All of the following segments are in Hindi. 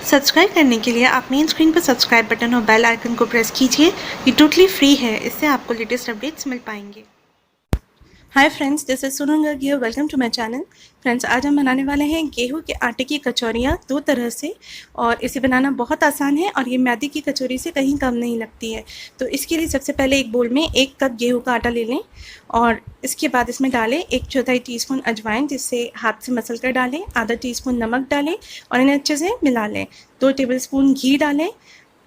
सब्सक्राइब करने के लिए आप मेन स्क्रीन पर सब्सक्राइब बटन और बेल आइकन को प्रेस कीजिए। ये टोटली फ्री है, इससे आपको लेटेस्ट अपडेट्स मिल पाएंगे। Hi friends, this is Sonam Garg here, welcome to my channel. Friends, आज हम बनाने वाले हैं गेहूं के आटे की कचौरियाँ दो तरह से, और इसे बनाना बहुत आसान है और ये मैदे की कचौरी से कहीं कम नहीं लगती है। तो इसके लिए सबसे पहले एक बोल में 1 कप गेहूं का आटा ले लें और इसके बाद इसमें डालें 1/4 टीस्पून अजवाइन, जिससे हाथ से मसल कर डालें। आधा टीस्पून नमक डालें और इन्हें अच्छे से मिला लें। 2 टेबलस्पून घी डालें,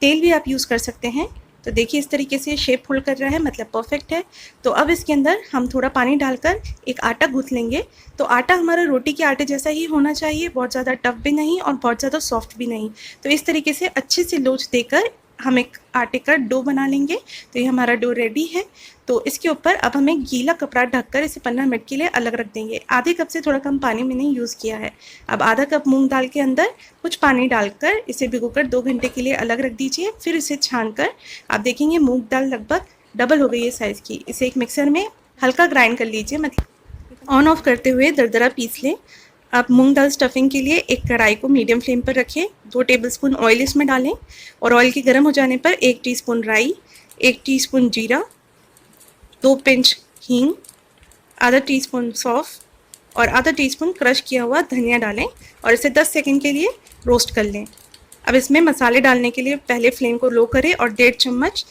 तेल भी आप यूज़ कर सकते हैं। तो देखिए इस तरीके से शेप होल्ड कर रहा है, मतलब परफेक्ट है। तो अब इसके अंदर हम थोड़ा पानी डालकर एक आटा गूँथ लेंगे। तो आटा हमारा रोटी के आटे जैसा ही होना चाहिए, बहुत ज़्यादा टफ भी नहीं और बहुत ज़्यादा सॉफ्ट भी नहीं। तो इस तरीके से अच्छे से लोच देकर हम एक आटे का डो बना लेंगे। तो ये हमारा डो रेडी है। तो इसके ऊपर अब हमें गीला कपड़ा ढककर इसे 15 मिनट के लिए अलग रख देंगे। आधे कप से थोड़ा कम पानी मैंने यूज़ किया है। अब आधा कप मूंग दाल के अंदर कुछ पानी डालकर इसे भिगोकर 2 घंटे के लिए अलग रख दीजिए। फिर इसे छानकर आप देखेंगे मूंग दाल लगभग डबल हो गई है साइज़ की। इसे एक मिक्सर में हल्का ग्राइंड कर लीजिए, मतलब ऑन ऑफ करते हुए दरदरा पीस लें। आप मूंग दाल स्टफिंग के लिए एक कढ़ाई को मीडियम फ्लेम पर रखें। 2 टेबलस्पून ऑयल इसमें डालें और ऑयल के गर्म हो जाने पर 1 टीस्पून राई, 1 टीस्पून जीरा, 2 पिंच हींग, आधा टीस्पून सौंफ और आधा टीस्पून क्रश किया हुआ धनिया डालें और इसे 10 सेकंड के लिए रोस्ट कर लें। अब इसमें मसाले डालने के लिए पहले फ्लेम को लो करें और 1.5 चम्मच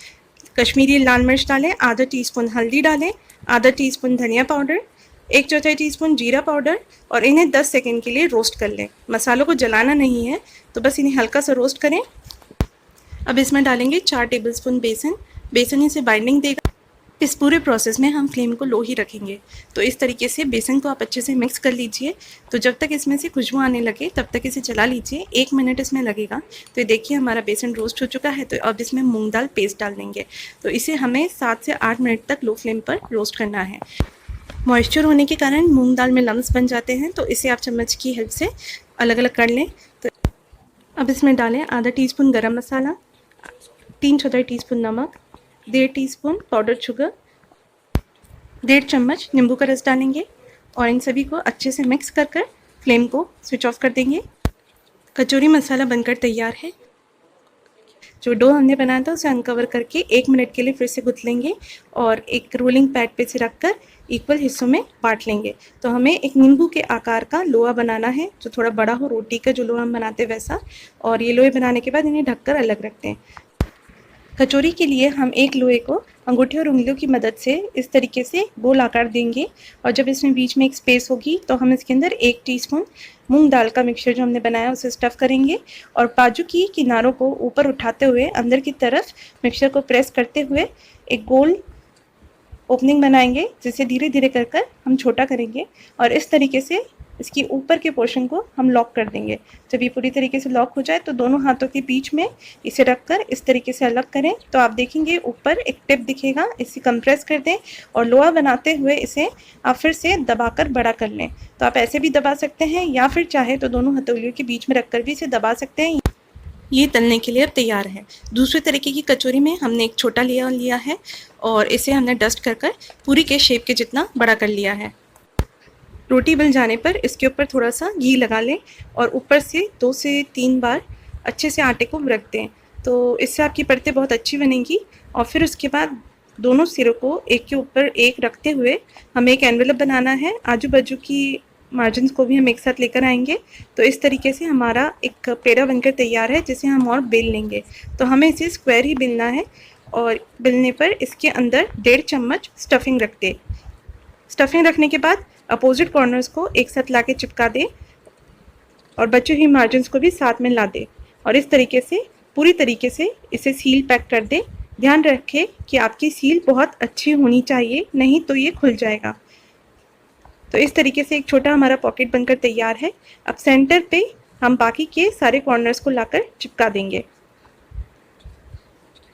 कश्मीरी लाल मिर्च डालें, आधा टीस्पून हल्दी डालें, आधा टीस्पून धनिया पाउडर, 1/4 टीस्पून जीरा पाउडर और इन्हें 10 सेकंड के लिए रोस्ट कर लें। मसालों को जलाना नहीं है, तो बस इन्हें हल्का सा रोस्ट करें। अब इसमें डालेंगे 4 टेबलस्पून बेसन। बेसन इसे बाइंडिंग देगा। इस पूरे प्रोसेस में हम फ्लेम को लो ही रखेंगे। तो इस तरीके से बेसन को आप अच्छे से मिक्स कर लीजिए। तो जब तक इसमें से खुशबू आने लगे तब तक इसे चला लीजिए। 1 मिनट इसमें लगेगा। तो ये देखिए हमारा बेसन रोस्ट हो चुका है। तो अब इसमें मूंग दाल पेस्ट डाल देंगे। तो इसे हमें 7 से 8 मिनट तक लो फ्लेम पर रोस्ट करना है। मॉइस्चर होने के कारण मूंग दाल में लम्स बन जाते हैं, तो इसे आप चम्मच की हेल्प से अलग अलग कर लें। तो अब इसमें डालें आधा टीस्पून गरम मसाला, 3/4 टीस्पून नमक, 1.5 टीस्पून पाउडर शुगर, 1.5 चम्मच नींबू का रस डालेंगे और इन सभी को अच्छे से मिक्स कर कर फ्लेम को स्विच ऑफ कर देंगे। कचौरी मसाला बनकर तैयार है। जो डो हमने बनाया था उसे अनकवर करके 1 मिनट के लिए फिर से गूँथ लेंगे और एक रोलिंग पैड पे से रखकर इक्वल हिस्सों में बांट लेंगे। तो हमें एक नींबू के आकार का लोहा बनाना है, जो थोड़ा बड़ा हो, रोटी का जो लोहा हम बनाते हैं वैसा। और ये लोहे बनाने के बाद इन्हें ढककर अलग रखते हैं। कचौरी के लिए हम एक लोहे को अंगूठे और उंगलियों की मदद से इस तरीके से गोल आकार देंगे और जब इसमें बीच में एक स्पेस होगी तो हम इसके अंदर 1 टीस्पून मूंग दाल का मिक्सचर जो हमने बनाया उसे स्टफ़ करेंगे और बाजू की किनारों को ऊपर उठाते हुए अंदर की तरफ मिक्सचर को प्रेस करते हुए एक गोल ओपनिंग बनाएंगे, जिसे धीरे धीरे कर कर हम छोटा करेंगे और इस तरीके से इसकी ऊपर के पोर्शन को हम लॉक कर देंगे। जब ये पूरी तरीके से लॉक हो जाए तो दोनों हाथों के बीच में इसे रखकर इस तरीके से अलग करें। तो आप देखेंगे ऊपर एक टिप दिखेगा, इसे कंप्रेस कर दें और लोहा बनाते हुए इसे आप फिर से दबाकर बड़ा कर लें। तो आप ऐसे भी दबा सकते हैं या फिर चाहे तो दोनों हथेलियों के बीच में रखकर भी इसे दबा सकते हैं। ये तलने के लिए अब तैयार है। दूसरे तरीके की कचौरी में हमने एक छोटा लेयर लिया है और इसे हमने डस्ट कर कर पूरी के शेप के जितना बड़ा कर लिया है। रोटी बन जाने पर इसके ऊपर थोड़ा सा घी लगा लें और ऊपर से 2 से 3 बार अच्छे से आटे को रख दें। तो इससे आपकी परतें बहुत अच्छी बनेंगी। और फिर उसके बाद दोनों सिरों को एक के ऊपर एक रखते हुए हमें एक एनवेलप बनाना है। आजू बाजू की मार्जिन को भी हम एक साथ लेकर आएंगे। तो इस तरीके से हमारा एक पेड़ा बनकर तैयार है, जिसे हम और बेल लेंगे। तो हमें इसे स्क्वायर ही बेलना है और बेलने पर इसके अंदर 1.5 चम्मच स्टफिंग रख दें। स्टफिंग रखने के बाद अपोजिट कॉर्नर्स को एक साथ लाके चिपका दें और बचे हुए मार्जिन्स को भी साथ में ला दें और इस तरीके से पूरी तरीके से इसे सील पैक कर दें। ध्यान रखें कि आपकी सील बहुत अच्छी होनी चाहिए, नहीं तो ये खुल जाएगा। तो इस तरीके से एक छोटा हमारा पॉकेट बनकर तैयार है। अब सेंटर पे हम बाकी के सारे कॉर्नर्स को लाकर चिपका देंगे।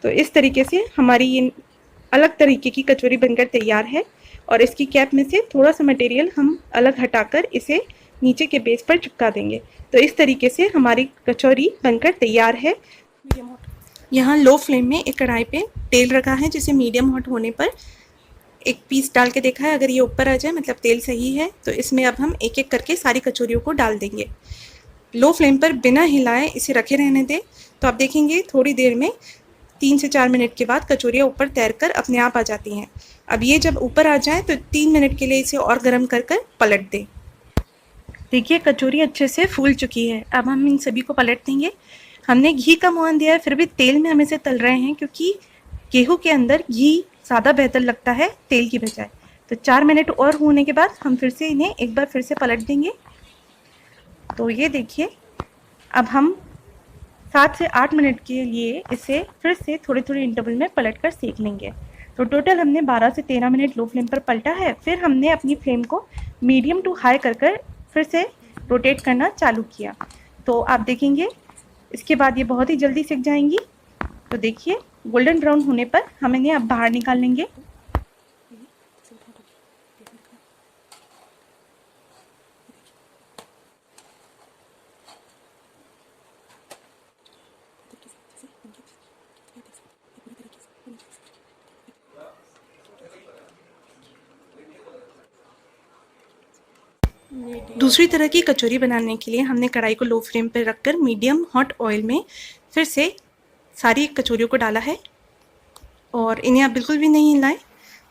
तो इस तरीके से हमारी ये अलग तरीके की कचौरी बनकर तैयार है और इसकी कैप में से थोड़ा सा मटेरियल हम अलग हटाकर इसे नीचे के बेस पर चिपका देंगे। तो इस तरीके से हमारी कचौरी बनकर तैयार है। यहाँ लो फ्लेम में एक कढ़ाई पे तेल रखा है, जिसे मीडियम हॉट होने पर एक पीस डाल के देखा है। अगर ये ऊपर आ जाए मतलब तेल सही है, तो इसमें अब हम एक एक करके सारी कचौरियों को डाल देंगे। लो फ्लेम पर बिना हिलाए इसे रखे रहने दें। तो आप देखेंगे थोड़ी देर में 3 से 4 मिनट के बाद कचौरियाँ ऊपर तैर कर अपने आप आ जाती हैं। अब ये जब ऊपर आ जाए तो 3 मिनट के लिए इसे और गर्म कर कर पलट दें। देखिए कचौरी अच्छे से फूल चुकी है। अब हम इन सभी को पलट देंगे। हमने घी का मोहन दिया है, फिर भी तेल में हम इसे तल रहे हैं क्योंकि गेहूं के अंदर घी ज़्यादा बेहतर लगता है तेल की बजाय। तो 4 मिनट और होने के बाद हम फिर से इन्हें एक बार फिर से पलट देंगे। तो ये देखिए अब हम 7 से 8 मिनट के लिए इसे फिर से थोड़े थोड़े इंटरवल में पलट कर सेक लेंगे। तो टोटल हमने 12 से 13 मिनट लो फ्लेम पर पलटा है। फिर हमने अपनी फ्लेम को मीडियम टू हाई कर कर फिर से रोटेट करना चालू किया। तो आप देखेंगे इसके बाद ये बहुत ही जल्दी सिक जाएंगी। तो देखिए गोल्डन ब्राउन होने पर हम इन्हें अब बाहर निकाल लेंगे। दूसरी तरह की कचौरी बनाने के लिए हमने कढ़ाई को लो फ्लेम पर रखकर मीडियम हॉट ऑयल में फिर से सारी कचौरियों को डाला है और इन्हें आप बिल्कुल भी नहीं हिलाएं।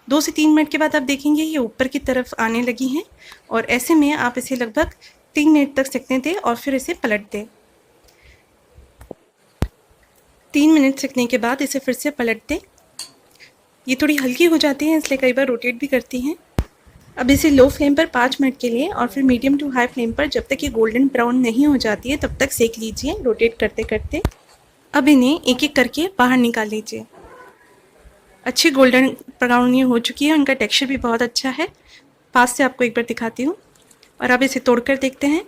2 से 3 मिनट के बाद आप देखेंगे ये ऊपर की तरफ आने लगी हैं और ऐसे में आप इसे लगभग 3 मिनट तक सेकने दें और फिर इसे पलट दें। 3 मिनट सेकने के बाद इसे फिर से पलट दें। ये थोड़ी हल्की हो जाती है इसलिए कई बार रोटेट भी करती हैं। अब इसे लो फ्लेम पर 5 मिनट के लिए और फिर मीडियम टू हाई फ्लेम पर जब तक ये गोल्डन ब्राउन नहीं हो जाती है तब तक सेक लीजिए रोटेट करते करते। अब इन्हें एक एक करके बाहर निकाल लीजिए। अच्छी गोल्डन ब्राउन ये हो चुकी है, उनका टेक्सचर भी बहुत अच्छा है। पास से आपको एक बार दिखाती हूँ और अब इसे तोड़कर देखते हैं।